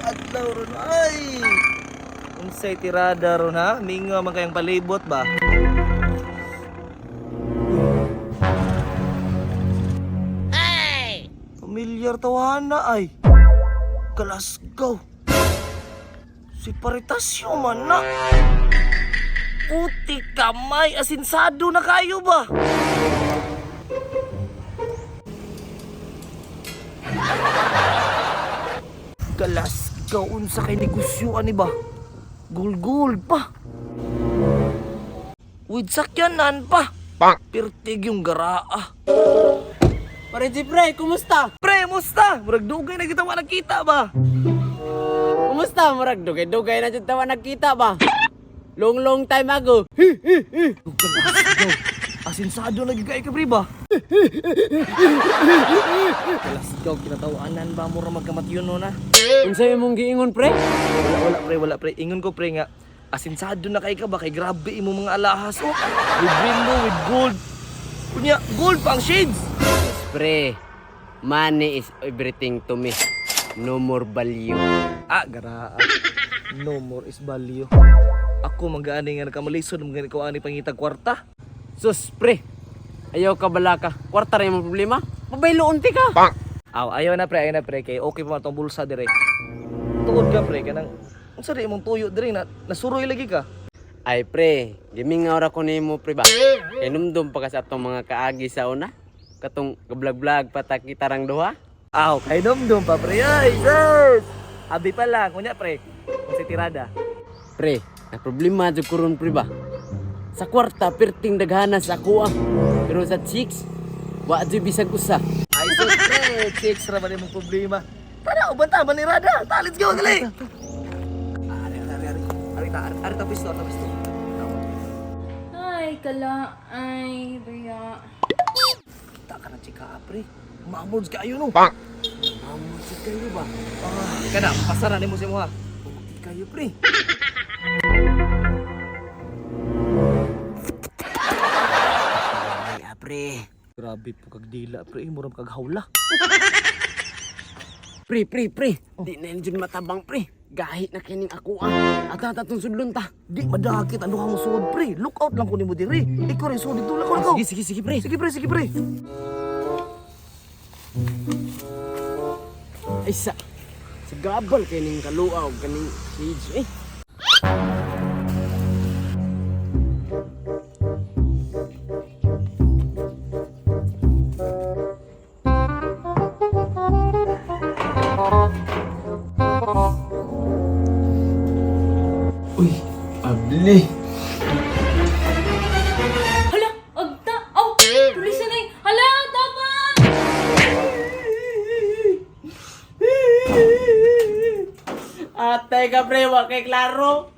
adlaw ron ay. Unsay tirada ron ha? Mingo man kayang palibot ba? Hey! Familiar tawana ay. Kalasgaw. Si Paritasyo man na. Puti kamay, asinsado na kayo ba? Kalasgaw unsa kay negosyoan ni ba? Gul-gul pa. With sakyanan pa. Pirtig yung garaa. Pare Pre, kumusta? Pre, musta? Murag dugay na kita nakita ba? Kumusta? Murag dugay-dugay na dyan tawa nagkita ba? Long time ago. Kalasgaw. Asinsado na gigay ka, pre ba? Kalasgaw, kinatawanan ba mo ra magkamatyon no na? Unsay imong giingon pre? Wala pre. Ingon ko pre nga. Asinsado na kay ka ba? Kay grabe imo mga alahas oh. With rainbow, with gold. Kunya, gold pang shades. Pre, money is everything to me. No more value. Garaa. No more is value. Ako mag-aani nga nakamalisod mga ko ani pangitag kwarta. Sus, pre. Ayaw ka bala ka. Kwarta rin yung problema. Mabayloon ti ka. Ayaw na pre. Kay okay pa man tong bulsa dire. Tuod ka pre kanang unsa di imong tuyo dire na nasuroy lagi ka. Ay pre, gimingaw ra ko nimo pre ba. Kay numdum pa ka sa atong mga kaagi sa una. Katong vlog pata kita rang duha. Kay dumdum pa pre. Ay, sus. Abi pa lang kunya pre. Unsa tirada? Pre, na problema jud ko ron pre ba. Sa kwarta perting daghana sa ako pero sa chicks wa jud bisag usa. Ay, sus pre. Chicks ra ba imong problema? Tara, ubanta man ni Rada. Let's go dali. Ari tapos to. Ay, kala. Ay, Bria. Kita ka na chika pre. Mamods kayo no. Mamods kayo ba? Kana, pasaran nimo si mo ha. Puti kayo pre. Ay pre. Grabe po kag dila pre, mura kag hawla. Pre. Di na yun matabang pre. Gahit na kining ako At natatong sudlon ta. Di madakit ano kang suod pre. Look out lang ko nimo diri. Ikaw rin suod dito lang ko. Sige pre. Sige pre. Ay sa gabal kining kaluaw kaning stage eh. Uy, abli. Hala, agta. Tulis na eh. Hala, dapat. Atay ka pre, wa kay klaro.